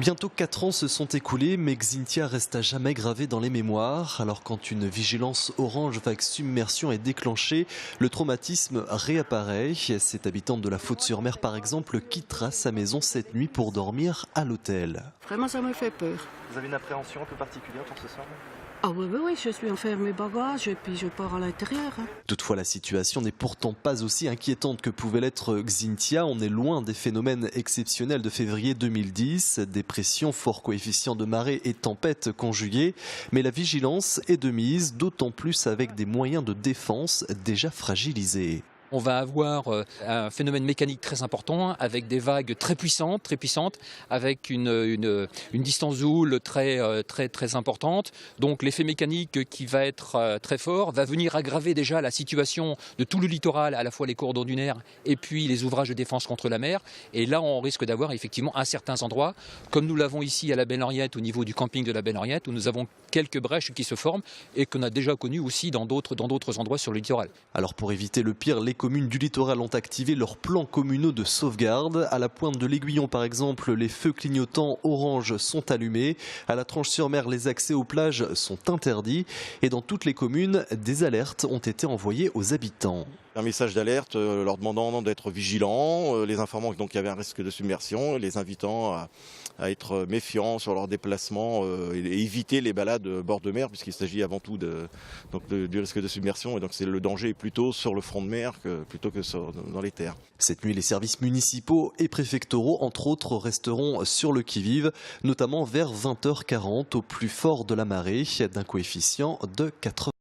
Bientôt 4 ans se sont écoulés, mais Xynthia reste à jamais gravé dans les mémoires. Alors quand une vigilance orange vague submersion est déclenchée, le traumatisme réapparaît. Cette habitante de la Faute-sur-Mer, par exemple, quittera sa maison cette nuit pour dormir à l'hôtel. Vraiment, ça me fait peur. Vous avez une appréhension un peu particulière pour ce soir ? Ah oui, je suis enfermée mes bagages et puis je pars à l'intérieur. Toutefois, la situation n'est pourtant pas aussi inquiétante que pouvait l'être Xynthia. On est loin des phénomènes exceptionnels de février 2010, dépression, fort coefficient de marée et tempête conjuguées. Mais la vigilance est de mise, d'autant plus avec des moyens de défense déjà fragilisés. On va avoir un phénomène mécanique très important avec des vagues très puissantes, avec une distance d'houle très importante. Donc l'effet mécanique qui va être très fort va venir aggraver déjà la situation de tout le littoral, à la fois les cordons dunaires et puis les ouvrages de défense contre la mer. Et là, on risque d'avoir effectivement à certains endroits, comme nous l'avons ici à la Belle-Henriette, au niveau du camping de la Belle-Henriette, où nous avons quelques brèches qui se forment et qu'on a déjà connues aussi dans d'autres endroits sur le littoral. Alors pour éviter le pire, les communes du littoral ont activé leurs plans communaux de sauvegarde. À la pointe de l'Aiguillon, par exemple, les feux clignotants orange sont allumés. À la Tranche-sur-Mer, les accès aux plages sont interdits. Et dans toutes les communes, des alertes ont été envoyées aux habitants. Un message d'alerte leur demandant d'être vigilants, les informant qu'il y avait un risque de submersion, les invitant à être méfiants sur leurs déplacements et éviter les balades bord de mer, puisqu'il s'agit avant tout du risque de submersion. Et donc le danger est plutôt sur le front de mer plutôt que dans les terres. Cette nuit, les services municipaux et préfectoraux, entre autres, resteront sur le qui-vive, notamment vers 20h40 au plus fort de la marée, d'un coefficient de 80.